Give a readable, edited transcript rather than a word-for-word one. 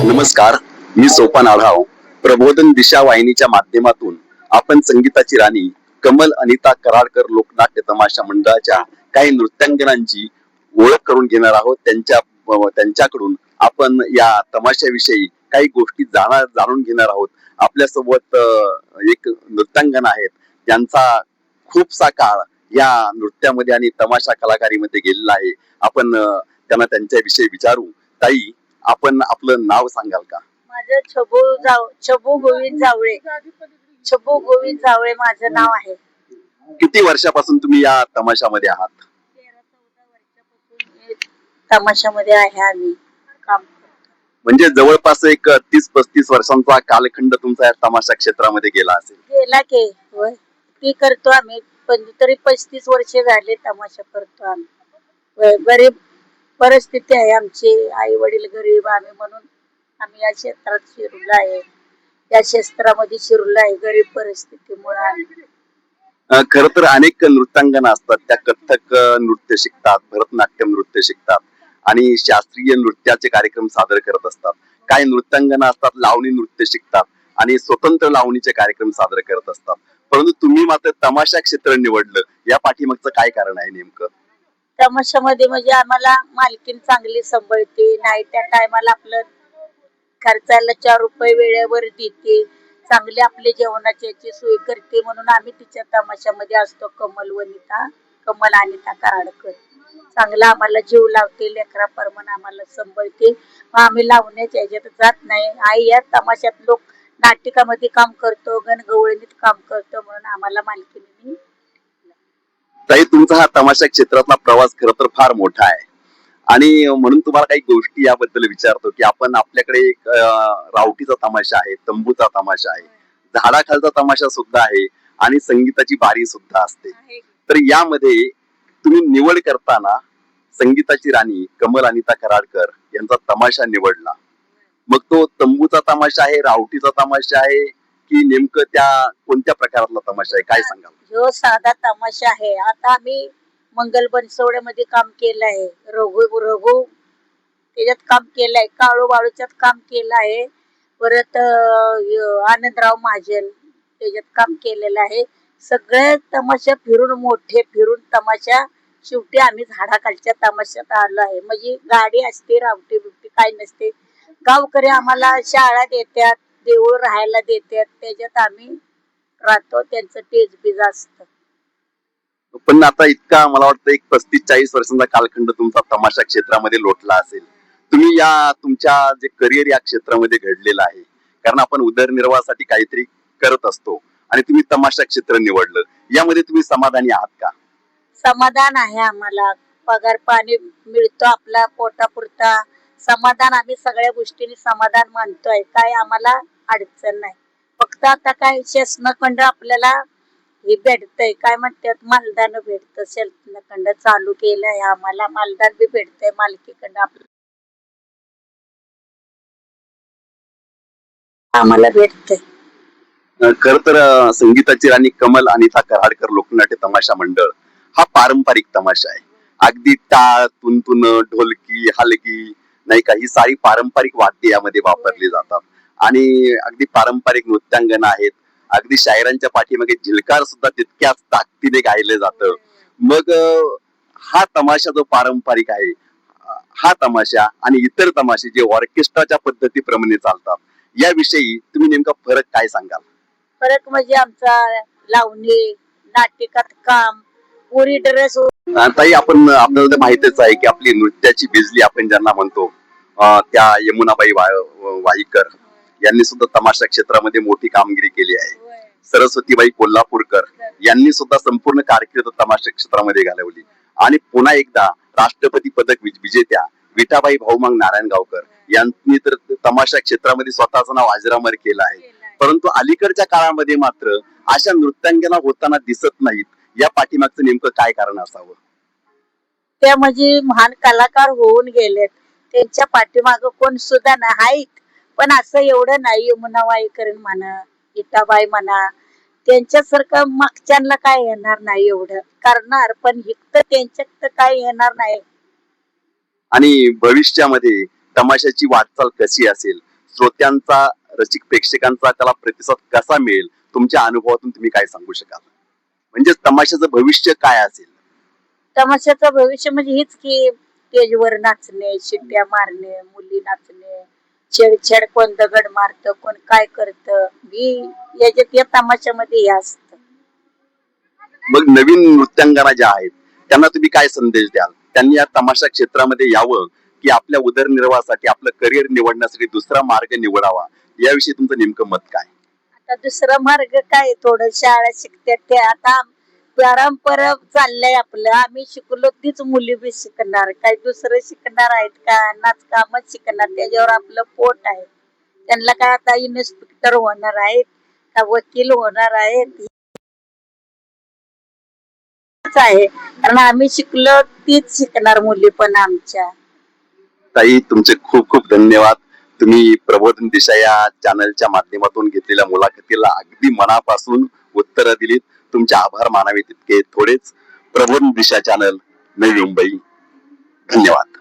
नमस्कार, मी सोपान आढाव. प्रबोधन दिशा वाहिनीच्या माध्यमातून आपण संगीताची राणी कमल अनिता कराडकर लोकनाट्य तमाशा मंडळाच्या काही नृत्यांगनांची ओळख करून घेणार आहोत. त्यांच्याकडून आपण या तमाशाविषयी काही गोष्टी जाणून घेणार आहोत. आपल्यासोबत एक नृत्यांगन आहेत, त्यांचा खूपसा काळ या नृत्यामध्ये आणि तमाशा कलाकारीमध्ये गेलेला आहे. आपण त्यांना त्यांच्याविषयी विचारू. ताई, आपण आपलं नाव सांगाल का? माझं छबू गोविंद जावळे. छबू गोविंद जावळे माझं नाव आहे. किती वर्षापासून तुम्ही या तमाशामध्ये आहात? 13-14 वर्षापासून तमाशामध्ये आहे आम्ही काम. म्हणजे जवळपास एक 30-35 वर्षांचा कालखंड तुमचा या तमाशा क्षेत्रामध्ये गेला असेल. गेला की होय, ती करतो आम्ही. पण तरी 35 वर्ष झाले तमाशा करतो आम्ही. गरीब परिस्थिती आहे आमची, आई वडील गरीब आम्ही, म्हणून आम्ही या क्षेत्रात शिरलो आहे. या क्षेत्रामध्ये शिरलो आहे गरीब परिस्थितीमुळे. खर तर अनेक नृत्यांगना असतात, त्या कथ्थक नृत्य शिकतात, भरतनाट्यम नृत्य शिकतात आणि शास्त्रीय नृत्याचे कार्यक्रम सादर करत असतात. काही नृत्यांगना असतात, लावणी नृत्य शिकतात आणि स्वतंत्र लावणीचे कार्यक्रम सादर करत असतात. परंतु तुम्ही मात्र तमाशा क्षेत्र निवडलं, या पाठीमागचं काय कारण आहे नेमकं? तमाशामध्ये म्हणजे आम्हाला मालकीन चांगली सांभाळते, नाही त्या टायमाला आपलं खर्चाला 4 रुपये वेळेवर देते, चांगली आपले जेवणाची याची सोय करते, म्हणून आम्ही तिच्या तमाशामध्ये असतो. कमल अनिता कराडकर चांगला आम्हाला जीव लावते, लेकराप्रमाणे आम्हाला सांभाळते. मग आम्ही लावण्याच्या ह्याच्यात जात नाही. आई या तमाशात लोक नाटिकामध्ये काम करतो, गणगवळणीत काम करतो, म्हणून आम्हाला मालकीने. ताई, तुमचा हा तमाशा क्षेत्रातला प्रवास खरं तर फार मोठा आहे आणि म्हणून तुम्हाला काही गोष्टी याबद्दल विचारतो की आपण आपल्याकडे एक रावटीचा तमाशा आहे, तंबूचा तमाशा आहे, झाडाखालचा तमाशा सुद्धा आहे आणि संगीताची बारी सुद्धा असते. तर यामध्ये तुम्ही निवड करताना संगीताची राणी कमल अनिता कराडकर यांचा तमाशा निवडला. मग तो तंबूचा तमाशा आहे, रावटीचा तमाशा आहे की नेमकं त्या कोणत्या प्रकारातला तमाशा आहे, काय सांगाल? जो साधा तमाशा आहे. आता आम्ही मंगल बनसोड्यामध्ये काम केलं आहे, रघु त्याच्यात काम केलंय, काळू बाळूच्यात काम केलं आहे, परत आनंदराव महाजन त्याच्यात काम केलेलं आहे. सगळे तमाशा फिरून, मोठे फिरून तमाशा शेवटी आम्ही झाडाखालच्या तमाशात आलो आहे. म्हणजे गाडी असते, रावटी बिवटी काय नसते. गावकरी आम्हाला शाळा देतात, देऊळ राहायला देतात, त्याच्यात आम्ही राहतो. त्यांचं तेज बीज असतं. पण आता इतका मला वाटतं एक 35-40 वर्षांचा कालखंड तुमचा तमाशा क्षेत्रामध्ये लोटला असेल. तुम्ही या तुमच्या जे करिअर या क्षेत्रामध्ये घडलेलं आहे, कारण आपण उदरनिर्वाहासाठी काहीतरी करत असतो आणि तुम्ही तमाशा क्षेत्र निवडलं, यामध्ये तुम्ही समाधानी आहात का? समाधान आहे आम्हाला. पगार पाणी मिळतो आपला पोटापुरता. समाधान, आम्ही सगळ्या गोष्टींनी समाधान मानतोय. काय आम्हाला अडचण नाही. फक्त आता काय शासनाखंड आपल्याला हे भेटतंय, काय म्हणतात, मालदान भेटतं. शासनाखंड चालू केलंय आम्हाला, मालदान बी भेटतंय मालकीखंड आम्हाला भेटतंय. खर तर संगीताची राणी कमल अनिता कराडकर लोकनाट्य तमाशा मंडळ हा पारंपरिक तमाशा आहे. अगदी टाळ, तुंतुन, ढोलकी, हलगी नाही का, ही सारी पारंपरिक वाद्य यामध्ये वापरली जातात आणि अगदी पारंपरिक नृत्यांगना आहेत. अगदी शायरांच्या पाठीमागे झिलकार सुद्धा तितक्याच ताकदीने गायले जातं. मग हा तमाशा जो पारंपरिक आहे, हा तमाशा आणि इतर तमाशे जे ऑर्केस्ट्राच्या पद्धतीप्रमाणे चालतात, याविषयी तुम्ही नेमका फरक काय सांगाल? फरक म्हणजे आमचा लावणी, नाटिकात काम, पुरी ड्रेस. ताई, आपण आपल्याला माहितीच आहे की आपली नृत्याची बिजली आपण ज्यांना म्हणतो, त्या यमुनाबाई वाईकर यांनी सुद्धा तमाशा क्षेत्रामध्ये मोठी कामगिरी केली आहे. सरस्वतीबाई कोल्हापूरकर यांनी सुद्धा संपूर्ण कारकीर्द तमाशा क्षेत्रामध्ये घालवली. आणि पुन्हा एकदा राष्ट्रपती पदक विजेत्या विठाबाई भाऊमांग नारायणगावकर यांनी तर तमाशा क्षेत्रामध्ये स्वतःचं नाव अजरामर केलं आहे. परंतु अलीकडच्या काळामध्ये मात्र अशा नृत्यांगना होताना दिसत नाहीत. या पाठीमागचं नेमकं काय कारण असावं? त्या म्हणजे महान कलाकार होऊन गेलेत, त्यांच्या पाठीमाग कोण सुद्धा नाहीत. पण असं एवढं नाही, यमुना वाईकर म्हणा, गीताबाई म्हणा, त्यांच्यासारखं मागच्यांना काय येणार नाही एवढं करणार, पण इथं त्यांच्यात काय येणार नाही. आणि भविष्यामध्ये तमाशाची वाटचाल कशी असेल, श्रोत्यांचा, रसिक प्रेक्षकांचा त्याला प्रतिसाद कसा मिळेल, तुमच्या अनुभवातून तुम्ही काय सांगू शकाल? म्हणजे तमाशाचं भविष्य काय असेल? तमाशाचं भविष्य म्हणजे हेच की स्टेजवर नाचणे, शिट्ट्या मारणे, मुली नाचणे, छेडछाड, कोण दगड मारत, कोण काय करत, ही याच्यात या तमाशामध्ये हे असत. मग नवीन नृत्यांगना ज्या आहेत त्यांना तुम्ही काय संदेश द्याल? त्यांनी या तमाशा क्षेत्रामध्ये यावं की आपल्या उदरनिर्वाहासाठी, आपलं करिअर निवडण्यासाठी दुसरा मार्ग निवडावा, याविषयी तुमचं नेमकं मत काय? आता दुसरा मार्ग काय, थोडं शाळा शिकतात ते आता परंपरा चाललंय आपलं, आम्ही शिकलो तीच मुली बी शिकणार, काही दुसरं शिकणार आहेत का? नाचकामच शिकणार, त्याच्यावर आपलं पोट आहे. त्यांना काय आता इन्स्पेक्टर होणार आहेत का वकील होणार आहेत आहे, कारण आम्ही शिकलो तीच शिकणार मुली पण आमच्या. ताई, तुमचे खूप खूप धन्यवाद. तुम्ही प्रबोधन दिशा या चॅनलच्या माध्यमातून घेतलेल्या मुलाखतीला अगदी मनापासून उत्तरं दिलीत. तुमचे आभार मानावे तितके थोडेच. प्रबोधन दिशा चॅनल, नवी मुंबई. धन्यवाद.